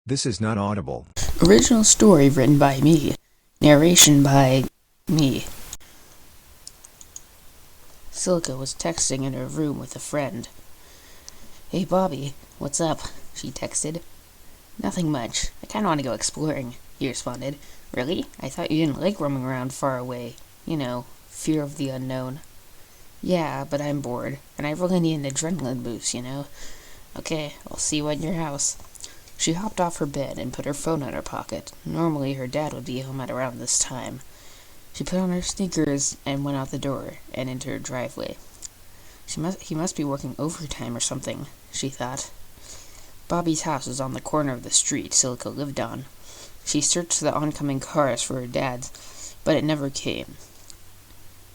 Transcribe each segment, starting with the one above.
This is not audible. Original story written by me. Narration by me. Silica was texting in her room with a friend. "Hey Bobby, what's up?" she texted. "Nothing much. I kinda want to go exploring," he responded. "Really? I thought you didn't like roaming around far away. You know, fear of the unknown." "Yeah, but I'm bored, and I really need an adrenaline boost, you know." "Okay, I'll see you at your house." She hopped off her bed and put her phone in her pocket. Normally her dad would be home at around this time. She put on her sneakers and went out the door and into her driveway. He must be working overtime or something, she thought. Bobby's house was on the corner of the street Silica lived on. She searched the oncoming cars for her dad's, but it never came.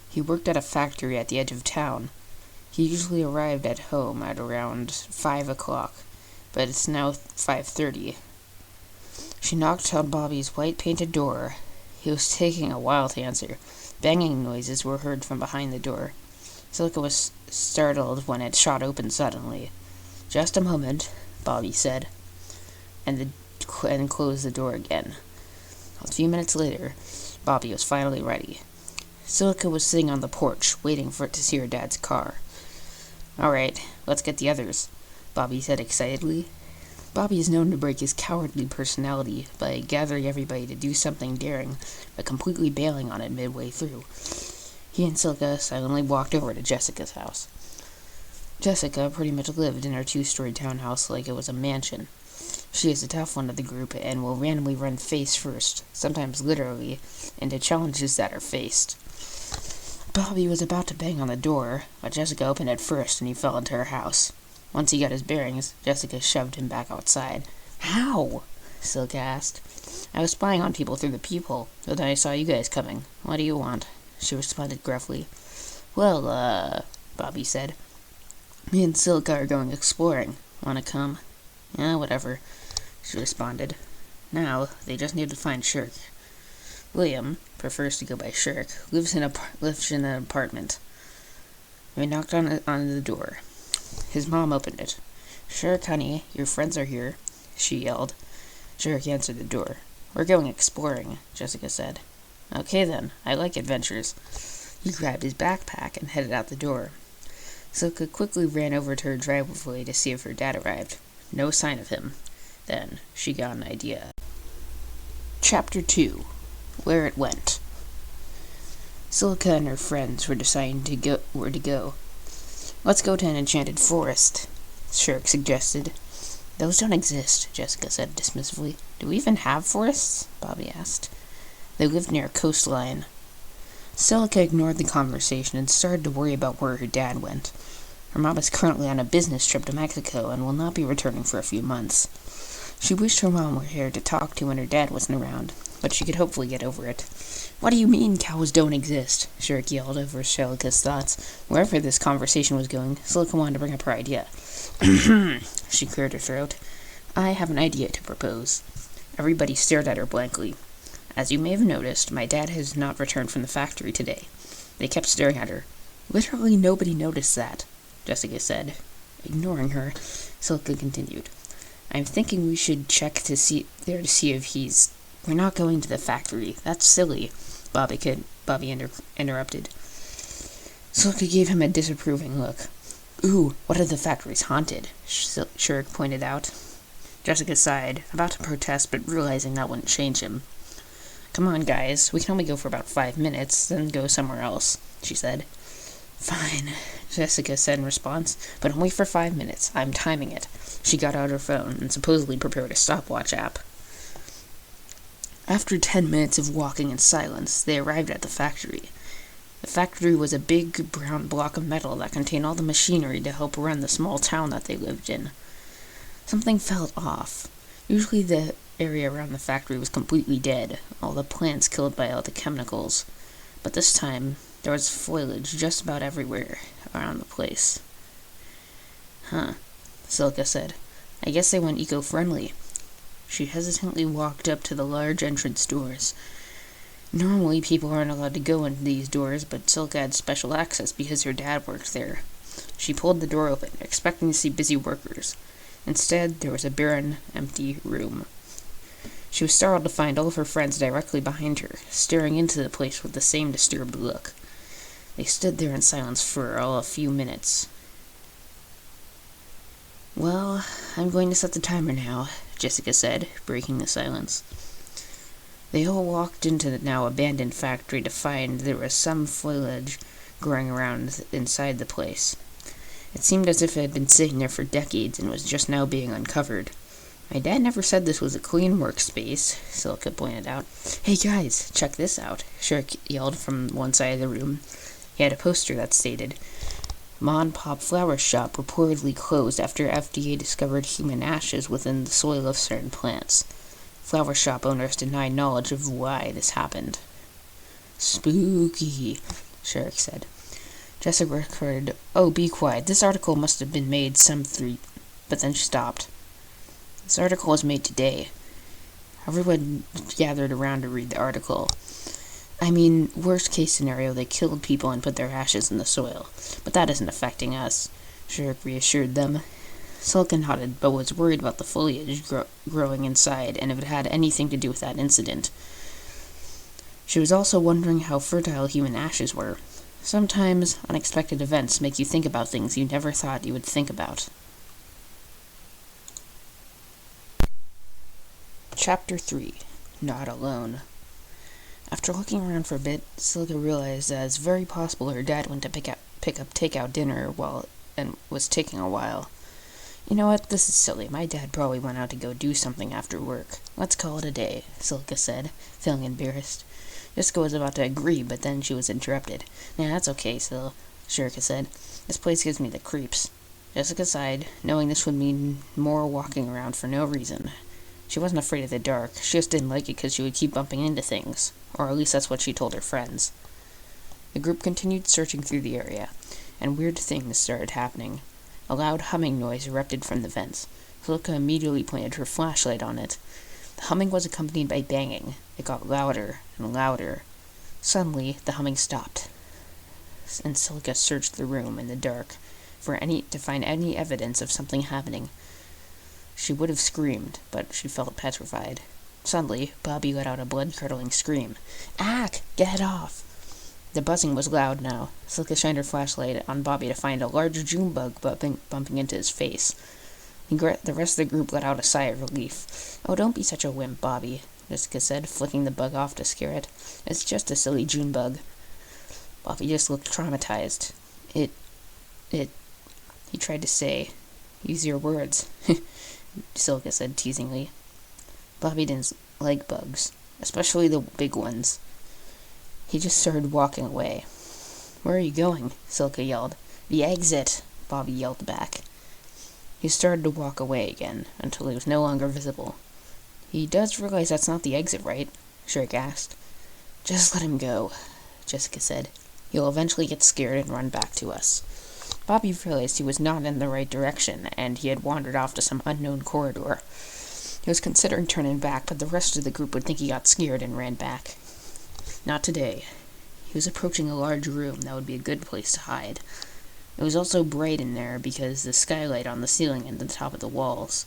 He worked at a factory at the edge of town. He usually arrived at home at around 5 o'clock, but it's now 5:30. She knocked on Bobby's white-painted door. He was taking a while to answer. Banging noises were heard from behind the door. Silica was startled when it shot open suddenly. "Just a moment," Bobby said, and closed the door again. A few minutes later, Bobby was finally ready. Silica was sitting on the porch, waiting for it to see her dad's car. "All right, let's get the others," Bobby said excitedly. Bobby is known to break his cowardly personality by gathering everybody to do something daring, but completely bailing on it midway through. He and Silica silently walked over to Jessica's house. Jessica pretty much lived in her 2-story townhouse like it was a mansion. She is the tough one of the group and will randomly run face first, sometimes literally, into challenges that are faced. Bobby was about to bang on the door, but Jessica opened it first and he fell into her house. Once he got his bearings, Jessica shoved him back outside. "How?" Silica asked. "I was spying on people through the peephole, but then I saw you guys coming. What do you want?" She responded gruffly. "Well, Bobby said. "Me and Silica are going exploring. Wanna come?" "Yeah, whatever," she responded. Now, they just need to find Shirk. William, prefers to go by Shirk, lives in an apartment. We knocked on the door. His mom opened it. "Shirk, honey, your friends are here," she yelled. Shirk answered the door. "We're going exploring," Jessica said. "Okay then, I like adventures." He grabbed his backpack and headed out the door. Silica quickly ran over to her driveway to see if her dad arrived. No sign of him. Then she got an idea. Chapter 2. Where it went. Silica and her friends were deciding where to go. "Let's go to an enchanted forest," Shirk suggested. "Those don't exist," Jessica said dismissively. "Do we even have forests?" Bobby asked. They lived near a coastline. Silica ignored the conversation and started to worry about where her dad went. Her mom is currently on a business trip to Mexico and will not be returning for a few months. She wished her mom were here to talk to when her dad wasn't around, but she could hopefully get over it. "What do you mean cows don't exist?" Shirk yelled over Silica's thoughts. Wherever this conversation was going, Silica wanted to bring up her idea. She cleared her throat. "I have an idea to propose." Everybody stared at her blankly. "As you may have noticed, my dad has not returned from the factory today." They kept staring at her. "Literally nobody noticed that," Jessica said. Ignoring her, Silica continued. "I'm thinking we should check to see if he's... We're not going to the factory. That's silly," Bobby interrupted. Silica gave him a disapproving look. "Ooh, what if the factory's haunted?" Shirk pointed out. Jessica sighed, about to protest but realizing that wouldn't change him. "Come on, guys. We can only go for about 5 minutes, then go somewhere else," she said. "Fine," Jessica said in response, "but only for 5 minutes. I'm timing it." She got out her phone and supposedly prepared a stopwatch app. After 10 minutes of walking in silence, they arrived at the factory. The factory was a big brown block of metal that contained all the machinery to help run the small town that they lived in. Something felt off. Usually the area around the factory was completely dead, all the plants killed by all the chemicals. But this time, there was foliage just about everywhere around the place. "Huh," Silica said. "I guess they went eco-friendly." She hesitantly walked up to the large entrance doors. Normally, people aren't allowed to go into these doors, but Silica had special access because her dad worked there. She pulled the door open, expecting to see busy workers. Instead, there was a barren, empty room. She was startled to find all of her friends directly behind her, staring into the place with the same disturbed look. They stood there in silence for a few minutes. "Well, I'm going to set the timer now," Jessica said, breaking the silence. They all walked into the now abandoned factory to find there was some foliage growing around inside the place. It seemed as if it had been sitting there for decades and was just now being uncovered. "My dad never said this was a clean workspace," Silica pointed out. "Hey guys, check this out," Shirk yelled from one side of the room. He had a poster that stated, "Mon Pop Flower Shop reportedly closed after FDA discovered human ashes within the soil of certain plants. Flower shop owners deny knowledge of why this happened." "Spooky," Shirk said. Jessica recorded, "Oh, be quiet. This article must have been made but then she stopped. "This article was made today." Everyone gathered around to read the article. "I mean, worst case scenario, they killed people and put their ashes in the soil. But that isn't affecting us," Shirk reassured them. Silica nodded, but was worried about the foliage growing inside and if it had anything to do with that incident. She was also wondering how fertile human ashes were. Sometimes unexpected events make you think about things you never thought you would think about. Chapter 3. Not Alone. After looking around for a bit, Silica realized that it's very possible her dad went to pick up takeout dinner and was taking a while. "You know what, this is silly. My dad probably went out to go do something after work. Let's call it a day," Silica said, feeling embarrassed. Jessica was about to agree, but then she was interrupted. "Nah, that's okay, Sil," Shirka said. "This place gives me the creeps." Jessica sighed, knowing this would mean more walking around for no reason. She wasn't afraid of the dark, she just didn't like it because she would keep bumping into things, or at least that's what she told her friends. The group continued searching through the area, and weird things started happening. A loud humming noise erupted from the vents. Silica immediately pointed her flashlight on it. The humming was accompanied by banging. It got louder and louder. Suddenly, the humming stopped, and Silica searched the room in the dark to find any evidence of something happening. She would have screamed, but she felt petrified. Suddenly, Bobby let out a blood-curdling scream. "Ack! Get off!" The buzzing was loud now. Silica shined her flashlight on Bobby to find a large June bug bumping into his face. The rest of the group let out a sigh of relief. "Oh, don't be such a wimp, Bobby," Jessica said, flicking the bug off to scare it. "It's just a silly June bug." Bobby just looked traumatized. He tried to say, "Use your words," Silica said teasingly. Bobby didn't like bugs, especially the big ones. He just started walking away. "Where are you going?" Silica yelled. "The exit," Bobby yelled back. He started to walk away again, until he was no longer visible. "He does realize that's not the exit, right?" Shirk asked. "Just let him go," Jessica said. "He'll eventually get scared and run back to us." Bobby realized he was not in the right direction, and he had wandered off to some unknown corridor. He was considering turning back, but the rest of the group would think he got scared and ran back. Not today. He was approaching a large room that would be a good place to hide. It was also bright in there because the skylight on the ceiling and the top of the walls.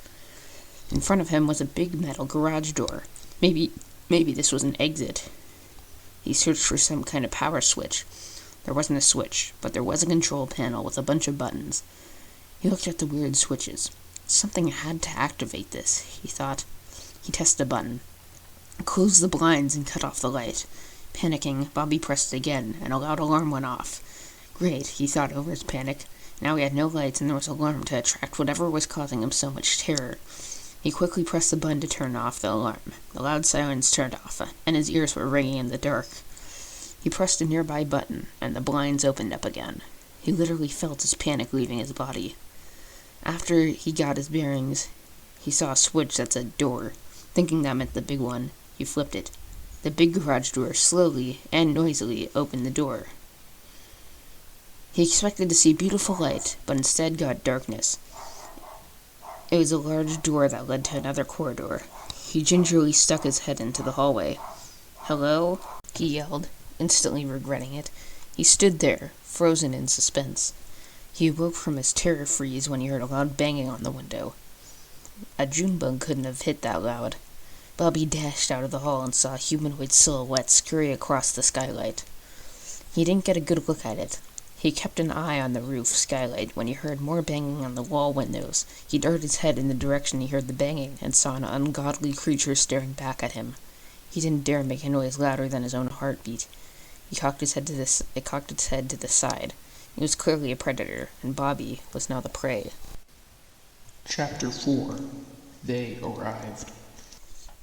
In front of him was a big metal garage door. Maybe this was an exit. He searched for some kind of power switch. There wasn't a switch, but there was a control panel with a bunch of buttons. He looked at the weird switches. Something had to activate this, he thought. He tested a button, closed the blinds, and cut off the light. Panicking, Bobby pressed it again, and a loud alarm went off. Great, he thought over his panic. Now he had no lights, and there was an alarm to attract whatever was causing him so much terror. He quickly pressed the button to turn off the alarm. The loud silence turned off, and his ears were ringing in the dark. He pressed a nearby button, and the blinds opened up again. He literally felt his panic leaving his body. After he got his bearings, he saw a switch that said door. Thinking that meant the big one, he flipped it. The big garage door slowly and noisily opened the door. He expected to see beautiful light, but instead got darkness. It was a large door that led to another corridor. He gingerly stuck his head into the hallway. "Hello?" he yelled, instantly regretting it. He stood there, frozen in suspense. He awoke from his terror freeze when he heard a loud banging on the window. A June bug couldn't have hit that loud. Bobby dashed out of the hall and saw a humanoid silhouette scurry across the skylight. He didn't get a good look at it. He kept an eye on the roof skylight when he heard more banging on the wall windows. He darted his head in the direction he heard the banging and saw an ungodly creature staring back at him. He didn't dare make a noise louder than his own heartbeat. It cocked its head to the side. It was clearly a predator, and Bobby was now the prey. Chapter 4. They arrived.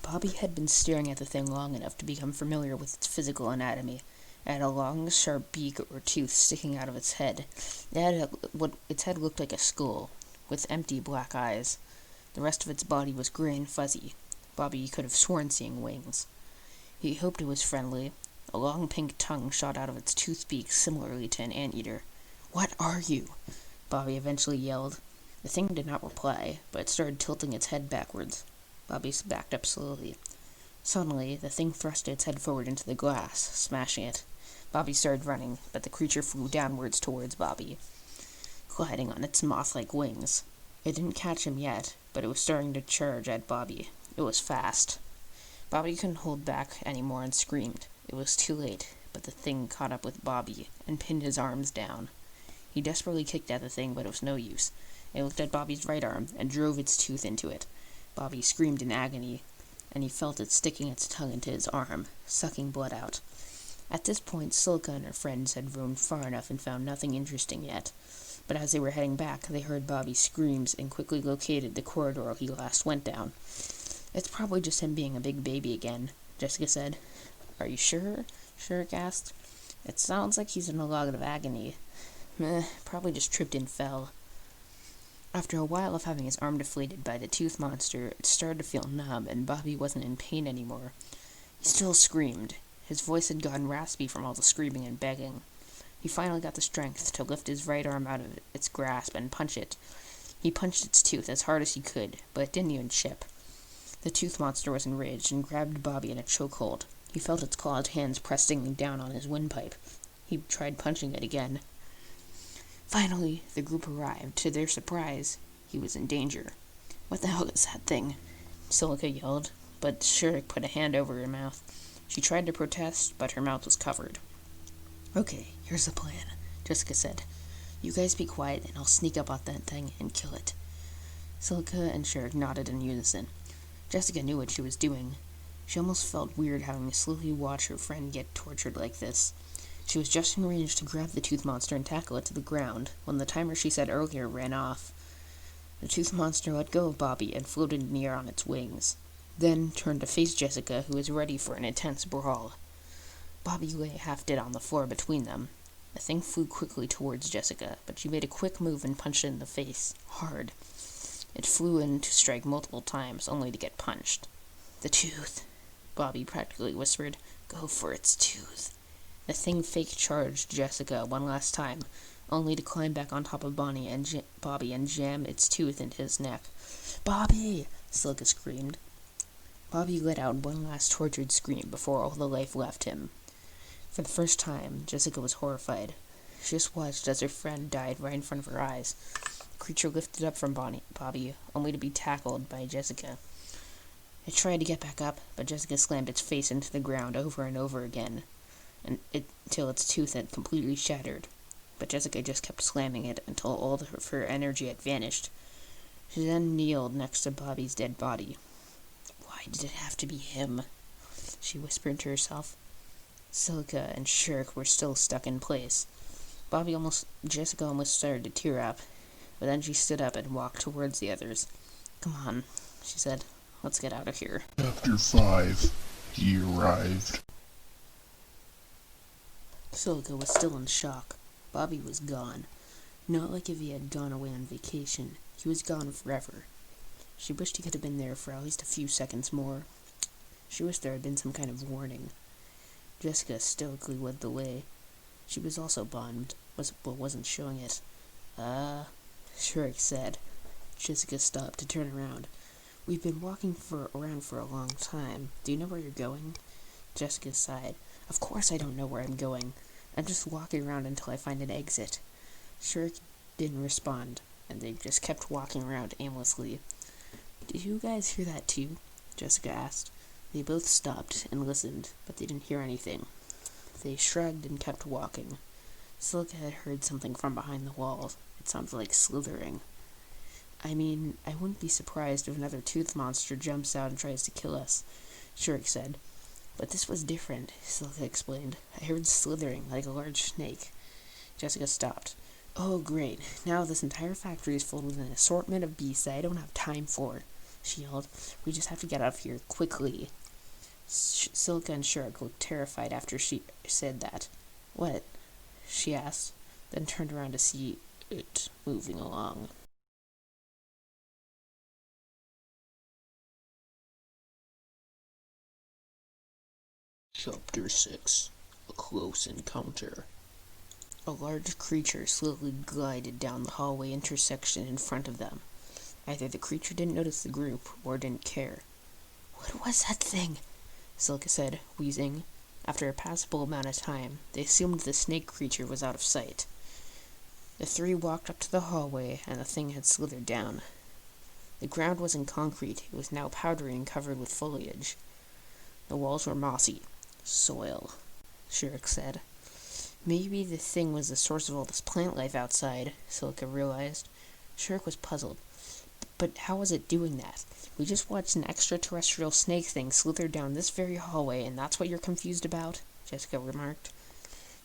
Bobby had been staring at the thing long enough to become familiar with its physical anatomy. It had a long, sharp beak or tooth sticking out of its head. Its head looked like a skull, with empty black eyes. The rest of its body was gray and fuzzy. Bobby could have sworn seeing wings. He hoped it was friendly. A long pink tongue shot out of its toothed beak similarly to an anteater. "What are you?" Bobby eventually yelled. The thing did not reply, but it started tilting its head backwards. Bobby backed up slowly. Suddenly, the thing thrust its head forward into the glass, smashing it. Bobby started running, but the creature flew downwards towards Bobby, gliding on its moth-like wings. It didn't catch him yet, but it was starting to charge at Bobby. It was fast. Bobby couldn't hold back anymore and screamed. It was too late, but the thing caught up with Bobby and pinned his arms down. He desperately kicked at the thing, but it was no use. It looked at Bobby's right arm and drove its tooth into it. Bobby screamed in agony, and he felt it sticking its tongue into his arm, sucking blood out. At this point, Silica and her friends had roamed far enough and found nothing interesting yet. But as they were heading back, they heard Bobby's screams and quickly located the corridor he last went down. "It's probably just him being a big baby again," Jessica said. "Are you sure?" Shirk asked. "It sounds like he's in a lot of agony." Probably just tripped and fell." After a while of having his arm deflated by the tooth monster, it started to feel numb, and Bobby wasn't in pain anymore. He still screamed. His voice had gotten raspy from all the screaming and begging. He finally got the strength to lift his right arm out of its grasp and punch it. He punched its tooth as hard as he could, but it didn't even chip. The tooth monster was enraged and grabbed Bobby in a chokehold. He felt its clawed hands pressing down on his windpipe. He tried punching it again. Finally, the group arrived. To their surprise, he was in danger. "What the hell is that thing?" Silica yelled, but Shirk put a hand over her mouth. She tried to protest, but her mouth was covered. "Okay, here's the plan," Jessica said. "You guys be quiet, and I'll sneak up on that thing and kill it." Silica and Shirk nodded in unison. Jessica knew what she was doing. She almost felt weird having to slowly watch her friend get tortured like this. She was just in range to grab the tooth monster and tackle it to the ground when the timer she set earlier ran off. The tooth monster let go of Bobby and floated in the air on its wings, then turned to face Jessica, who was ready for an intense brawl. Bobby lay half dead on the floor between them. The thing flew quickly towards Jessica, but she made a quick move and punched it in the face, hard. It flew in to strike multiple times, only to get punched. "The tooth," Bobby practically whispered. "Go for its tooth." The thing fake charged Jessica one last time, only to climb back on top of Bobby and jam its tooth into his neck. "Bobby!" Silica screamed. Bobby let out one last tortured scream before all the life left him. For the first time, Jessica was horrified. She just watched as her friend died right in front of her eyes. The creature lifted up from Bobby, only to be tackled by Jessica. It tried to get back up, but Jessica slammed its face into the ground over and over again, until its tooth had completely shattered. But Jessica just kept slamming it until all of her energy had vanished. She then kneeled next to Bobby's dead body. "Why did it have to be him?" she whispered to herself. Silica and Shirk were still stuck in place. Jessica almost started to tear up, but then she stood up and walked towards the others. "Come on," she said. "Let's get out of here." Chapter 5. He arrived. Silica was still in shock. Bobby was gone. Not like if he had gone away on vacation. He was gone forever. She wished he could have been there for at least a few seconds more. She wished there had been some kind of warning. Jessica stoically led the way. She was also bummed, but wasn't showing it. Shirk said. Jessica stopped to turn around. "We've been walking around for a long time. Do you know where you're going?" Jessica sighed. "Of course I don't know where I'm going. I'm just walking around until I find an exit." Shirk didn't respond, and they just kept walking around aimlessly. "Did you guys hear that too?" Jessica asked. They both stopped and listened, but they didn't hear anything. They shrugged and kept walking. Silica had heard something from behind the walls. It sounded like slithering. I mean, I wouldn't be surprised if another tooth monster jumps out and tries to kill us, Shirk said. But this was different, Silica explained. I heard slithering, like a large snake. Jessica stopped. Oh, great. Now this entire factory is filled with an assortment of beasts that I don't have time for, she yelled. We just have to get out of here, quickly. Silica and Shirk looked terrified after she said that. What? She asked, then turned around to see it moving along. Chapter 6. A Close Encounter. A large creature slowly glided down the hallway intersection in front of them. Either the creature didn't notice the group or didn't care. What was that thing? Silica said, wheezing. After a passable amount of time, they assumed the snake creature was out of sight. The three walked up to the hallway, and the thing had slithered down. The ground wasn't concrete. It was now powdery and covered with foliage. The walls were mossy. Soil, Shirk said. Maybe the thing was the source of all this plant life outside, Silica realized. Shirk was puzzled. But how was it doing that? We just watched an extraterrestrial snake thing slither down this very hallway, and that's what you're confused about? Jessica remarked.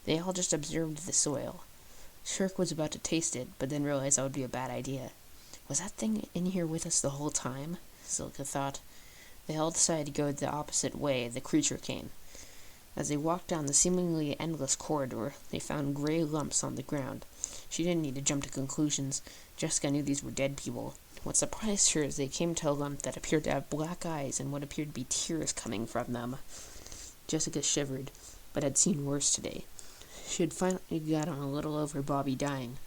They all just observed the soil. Shirk was about to taste it, but then realized that would be a bad idea. Was that thing in here with us the whole time? Silica thought. They all decided to go the opposite way the creature came. As they walked down the seemingly endless corridor, they found gray lumps on the ground. She didn't need to jump to conclusions. Jessica knew these were dead people. What surprised her is they came to a lump that appeared to have black eyes and what appeared to be tears coming from them. Jessica shivered, but had seen worse today. She had finally gotten a little over Bobby dying.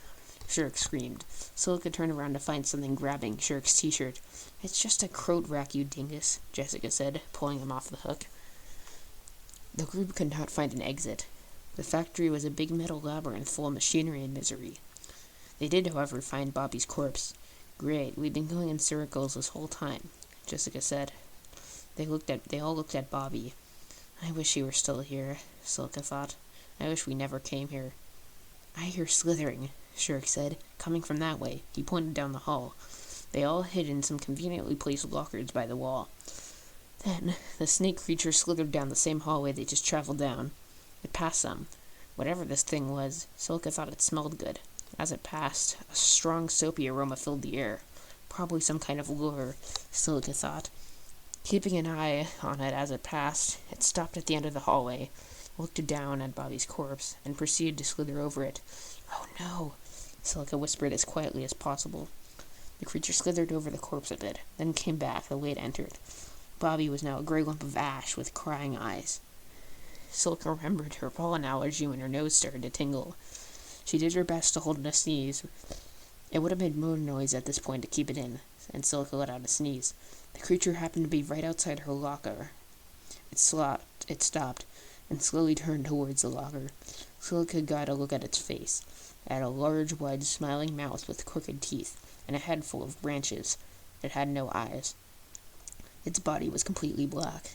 Shirk screamed. Silica turned around to find something grabbing Shirk's t-shirt. It's just a croat rack, you dingus, Jessica said, pulling him off the hook. The group could not find an exit. The factory was a big metal labyrinth full of machinery and misery. They did, however, find Bobby's corpse. Great, we've been going in circles this whole time, Jessica said. They all looked at Bobby. I wish he were still here, Silica thought. I wish we never came here. I hear slithering, Shirk said, coming from that way. He pointed down the hall. They all hid in some conveniently placed lockers by the wall. Then, the snake creature slithered down the same hallway they just traveled down. It passed them. Whatever this thing was, Silica thought it smelled good. As it passed, a strong soapy aroma filled the air. Probably some kind of lure, Silica thought. Keeping an eye on it as it passed, it stopped at the end of the hallway, looked down at Bobby's corpse, and proceeded to slither over it. Oh no, Silica whispered as quietly as possible. The creature slithered over the corpse a bit, then came back the way it entered. Bobby was now a gray lump of ash with crying eyes. Silica remembered her pollen allergy when her nose started to tingle. She did her best to hold in a sneeze. It would have made more noise at this point to keep it in, and Silica let out a sneeze. The creature happened to be right outside her locker. It stopped, and slowly turned towards the locker. Silica got a look at its face. It had a large, wide, smiling mouth with crooked teeth, and a head full of branches. It had no eyes. Its body was completely black.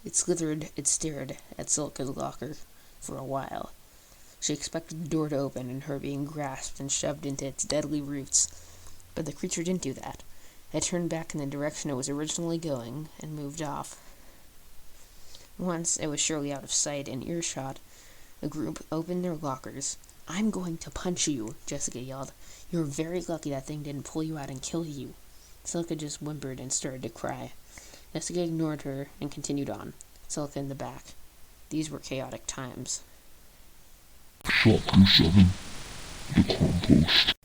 It stared at Silica's locker for a while. She expected the door to open and her being grasped and shoved into its deadly roots. But the creature didn't do that. It turned back in the direction it was originally going and moved off. Once it was surely out of sight and earshot, the group opened their lockers. I'm going to punch you, Jessica yelled. You're very lucky that thing didn't pull you out and kill you. Silica just whimpered and started to cry. Jessica ignored her and continued on, Silica in the back. These were chaotic times. Chapter 7. The Compost.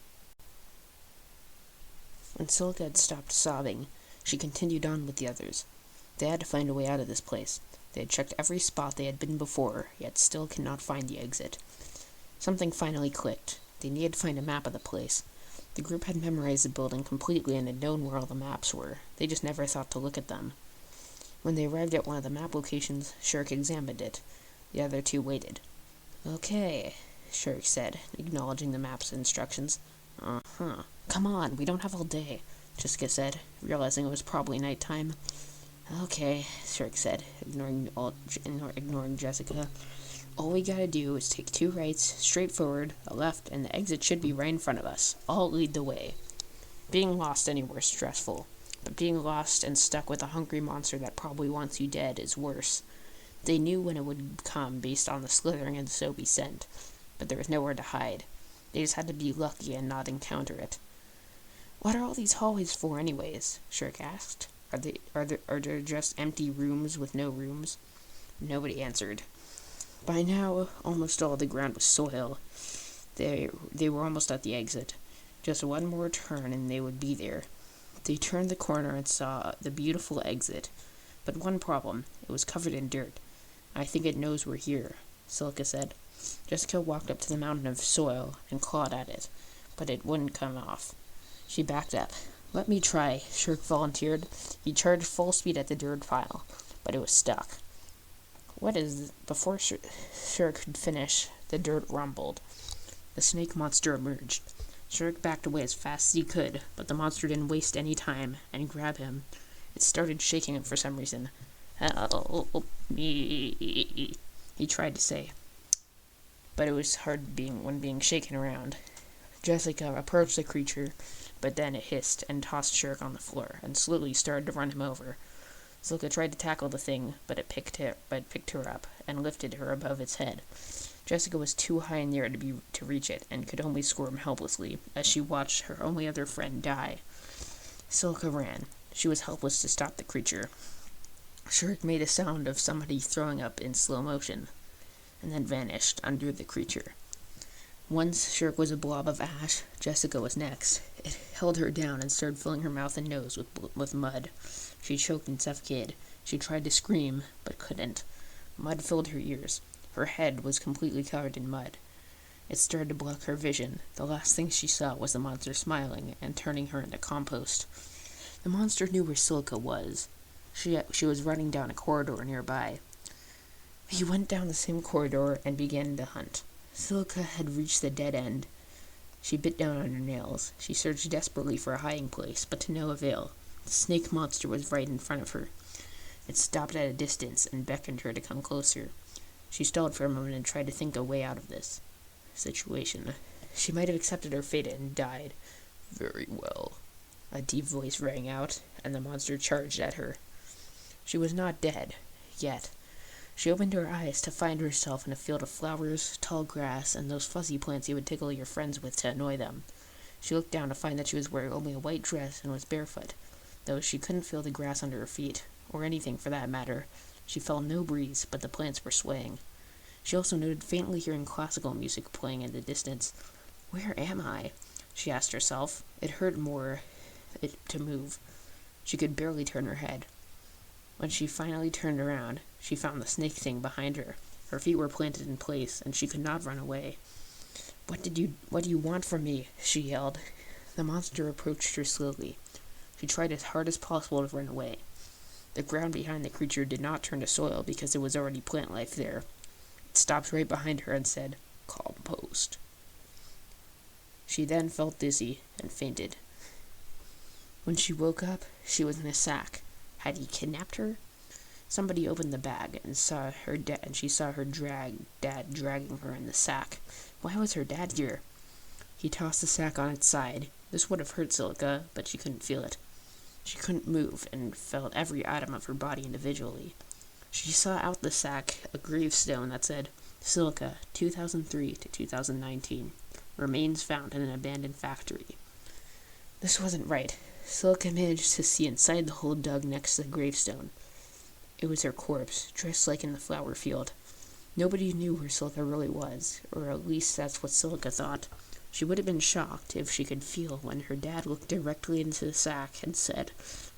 When Silica had stopped sobbing, she continued on with the others. They had to find a way out of this place. They had checked every spot they had been before, yet still could not find the exit. Something finally clicked. They needed to find a map of the place. The group had memorized the building completely and had known where all the maps were. They just never thought to look at them. When they arrived at one of the map locations, Shirk examined it. The other two waited. Okay, Shirk said, acknowledging the map's instructions. Come on, we don't have all day, Jessica said, realizing it was probably nighttime. Okay, Shirk said, ignoring Jessica. All we gotta do is take 2 rights, straight forward, a left, and the exit should be right in front of us. I'll lead the way. Being lost anywhere is stressful, but being lost and stuck with a hungry monster that probably wants you dead is worse. They knew when it would come based on the slithering and soapy scent, but there was nowhere to hide. They just had to be lucky and not encounter it. What are all these hallways for anyways? Shirk asked. Are there just empty rooms with no rooms? Nobody answered. By now, almost all the ground was soil. They were almost at the exit. Just one more turn and they would be there. They turned the corner and saw the beautiful exit. But one problem, it was covered in dirt. I think it knows we're here, Silica said. Jessica walked up to the mountain of soil and clawed at it, but it wouldn't come off. She backed up. Let me try, Shirk volunteered. He charged full speed at the dirt pile, but it was stuck. Before Shirk could finish, the dirt rumbled. The snake monster emerged. Shirk backed away as fast as he could, but the monster didn't waste any time and grabbed him. It started shaking him for some reason. Help me, he tried to say, but it was hard when being shaken around. Jessica approached the creature, but then it hissed and tossed Shirk on the floor and slowly started to run him over. Silka tried to tackle the thing, but it picked her up and lifted her above its head. Jessica was too high in the air to reach it, and could only squirm helplessly as she watched her only other friend die. Silka ran. She was helpless to stop the creature. Shirk made a sound of somebody throwing up in slow motion, and then vanished under the creature. Once Shirk was a blob of ash, Jessica was next. It held her down and started filling her mouth and nose with mud. She choked and suffocated. She tried to scream, but couldn't. Mud filled her ears. Her head was completely covered in mud. It started to block her vision. The last thing she saw was the monster smiling and turning her into compost. The monster knew where Silica was. She was running down a corridor nearby. He went down the same corridor and began to hunt. Silica had reached the dead end. She bit down on her nails. She searched desperately for a hiding place, but to no avail. The snake monster was right in front of her. It stopped at a distance and beckoned her to come closer. She stalled for a moment and tried to think a way out of this situation. She might have accepted her fate and died. Very well. A deep voice rang out, and the monster charged at her. She was not dead, yet. She opened her eyes to find herself in a field of flowers, tall grass, and those fuzzy plants you would tickle your friends with to annoy them. She looked down to find that she was wearing only a white dress and was barefoot, though she couldn't feel the grass under her feet, or anything for that matter. She felt no breeze, but the plants were swaying. She also noted faintly hearing classical music playing in the distance. Where am I? She asked herself. It hurt more to move. She could barely turn her head. When she finally turned around, she found the snake thing behind her. Her feet were planted in place, and she could not run away. What do you want from me? She yelled. The monster approached her slowly. She tried as hard as possible to run away. The ground behind the creature did not turn to soil because there was already plant life there. It stopped right behind her and said, "Compost." She then felt dizzy and fainted. When she woke up, she was in a sack. Had he kidnapped her? Somebody opened the bag and she saw her dad dragging her in the sack. Why was her dad here? He tossed the sack on its side. This would have hurt Silica, but she couldn't feel it. She couldn't move and felt every atom of her body individually. She saw out the sack a gravestone that said, Silica, 2003 to 2019. Remains found in an abandoned factory. This wasn't right. Silica managed to see inside the hole dug next to the gravestone. It was her corpse, dressed like in the flower field. Nobody knew where Silica really was, or at least that's what Silica thought. She would have been shocked if she could feel when her dad looked directly into the sack and said,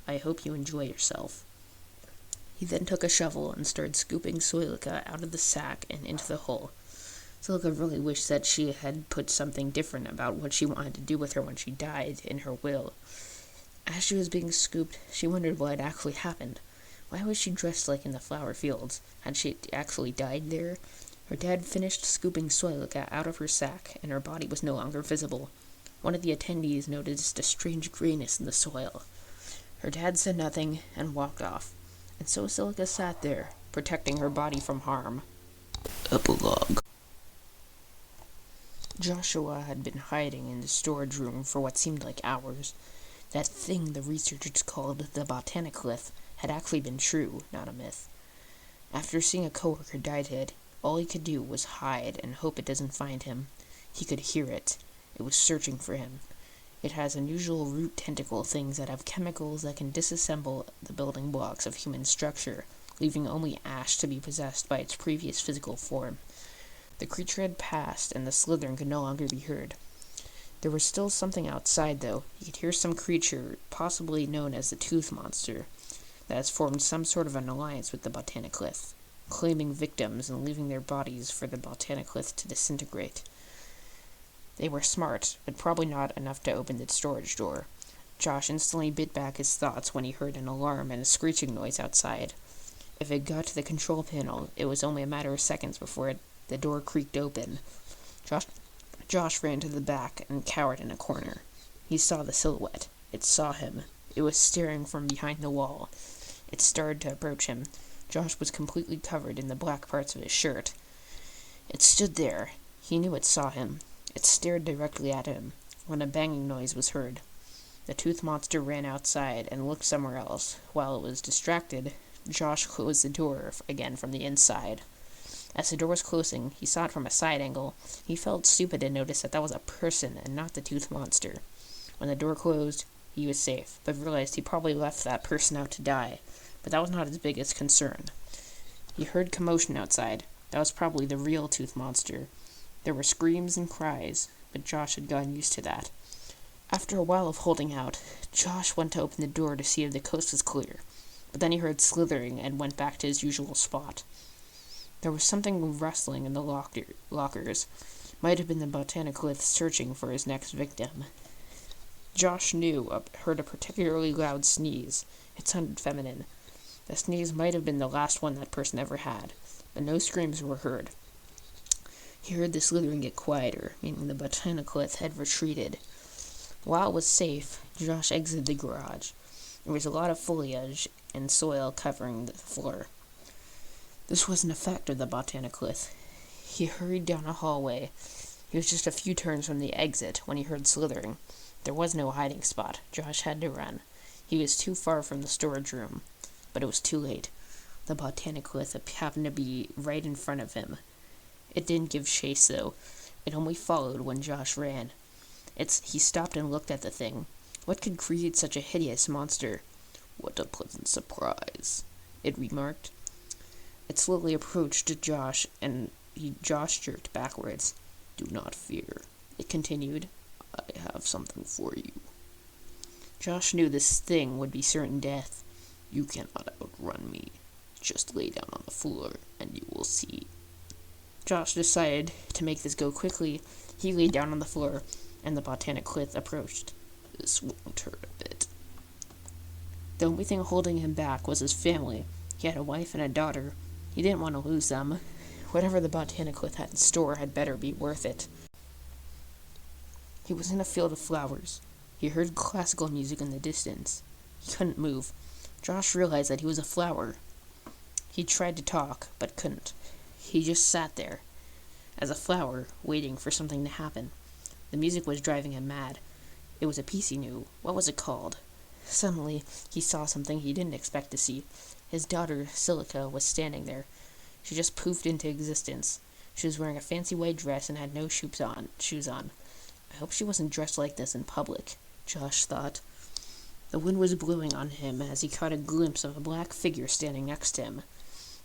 "I hope you enjoy yourself." He then took a shovel and started scooping Silica out of the sack and into the hole. Silica really wished that she had put something different about what she wanted to do with her when she died in her will. As she was being scooped, she wondered what had actually happened. Why was she dressed like in the flower fields? Had she actually died there? Her dad finished scooping Silica out of her sack, and her body was no longer visible. One of the attendees noticed a strange grayness in the soil. Her dad said nothing and walked off. And so Silica sat there, protecting her body from harm. Epilogue. Joshua had been hiding in the storage room for what seemed like hours. That thing the researchers called the botaniclith had actually been true, not a myth. After seeing a coworker die dead, all he could do was hide and hope it doesn't find him. He could hear it. It was searching for him. It has unusual root tentacle things that have chemicals that can disassemble the building blocks of human structure, leaving only ash to be possessed by its previous physical form. The creature had passed, and the slithering could no longer be heard. There was still something outside, though. He could hear some creature, possibly known as the Tooth Monster, that has formed some sort of an alliance with the botaniclith, claiming victims and leaving their bodies for the botaniclith to disintegrate. They were smart, but probably not enough to open the storage door. Josh instantly bit back his thoughts when he heard an alarm and a screeching noise outside. If it got to the control panel, it was only a matter of seconds before the door creaked open. Josh ran to the back and cowered in a corner. He saw the silhouette. It saw him. It was staring from behind the wall. It started to approach him. Josh was completely covered in the black parts of his shirt. It stood there. He knew it saw him. It stared directly at him, when a banging noise was heard. The tooth monster ran outside and looked somewhere else. While it was distracted, Josh closed the door again from the inside. As the door was closing, he saw it from a side angle. He felt stupid to notice that was a person and not the tooth monster. When the door closed, he was safe, but realized he probably left that person out to die. But that was not his biggest concern. He heard commotion outside. That was probably the real tooth monster. There were screams and cries, but Josh had gotten used to that. After a while of holding out, Josh went to open the door to see if the coast was clear, but then he heard slithering and went back to his usual spot. There was something rustling in the lockers. Might have been the botaniclith searching for his next victim. Josh heard a particularly loud sneeze. It sounded feminine. The sneeze might have been the last one that person ever had, but no screams were heard. He heard the slithering get quieter, meaning the botaniclith had retreated. While it was safe, Josh exited the garage. There was a lot of foliage and soil covering the floor. This was an effect of the botaniclith. He hurried down a hallway. He was just a few turns from the exit when he heard slithering. There was no hiding spot. Josh had to run. He was too far from the storage room, but it was too late. The botaniclith happened to be right in front of him. It didn't give chase, though. It only followed when Josh ran. He stopped and looked at the thing. What could create such a hideous monster? What a pleasant surprise, it remarked. It slowly approached Josh, and Josh jerked backwards. Do not fear, it continued. I have something for you. Josh knew this thing would be certain death. You cannot outrun me. Just lay down on the floor, and you will see. Josh decided to make this go quickly. He lay down on the floor, and the botaniclith approached. This won't hurt a bit. The only thing holding him back was his family. He had a wife and a daughter. He didn't want to lose them. Whatever the botaniclith had in store had better be worth it. He was in a field of flowers. He heard classical music in the distance. He couldn't move. Josh realized that he was a flower. He tried to talk, but couldn't. He just sat there, as a flower, waiting for something to happen. The music was driving him mad. It was a piece he knew. What was it called? Suddenly, he saw something he didn't expect to see. His daughter, Silica, was standing there. She just poofed into existence. She was wearing a fancy white dress and had no shoes on. I hope she wasn't dressed like this in public, Josh thought. The wind was blowing on him as he caught a glimpse of a black figure standing next to him,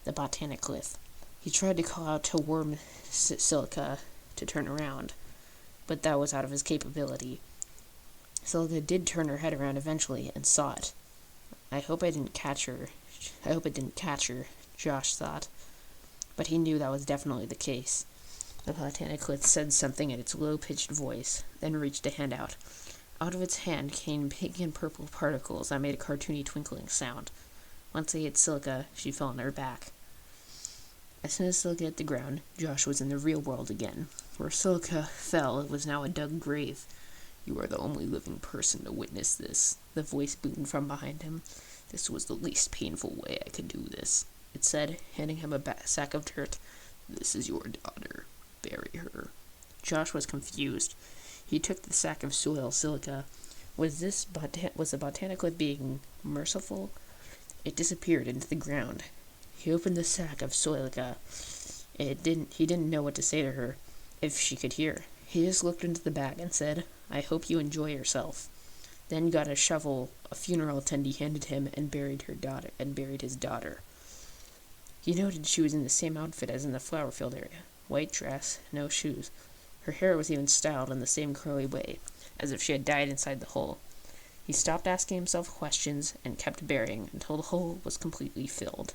the botaniclith. He tried to call out to warn Silica to turn around, but that was out of his capability. Silica did turn her head around eventually and saw it. I hope it didn't catch her, Josh thought. But he knew that was definitely the case. The botaniclith said something in its low-pitched voice, then reached a hand out. Out of its hand came pink and purple particles that made a cartoony twinkling sound. Once they hit Silica, she fell on her back. As soon as Silica hit the ground, Josh was in the real world again. Where Silica fell, it was now a dug grave. You are the only living person to witness this, the voice boomed from behind him. This was the least painful way I could do this, it said, handing him a sack of dirt. This is your daughter. Bury her. Josh was confused. He took the sack of soil silica. Was the botanical being merciful? It disappeared into the ground. He opened the sack of silica. He didn't know what to say to her, if she could hear. He just looked into the bag and said, I hope you enjoy yourself. Then got a shovel a funeral attendee handed him and buried his daughter. He noted she was in the same outfit as in the flower field area. White dress, no shoes. Her hair was even styled in the same curly way, as if she had died inside the hole. He stopped asking himself questions and kept burying until the hole was completely filled.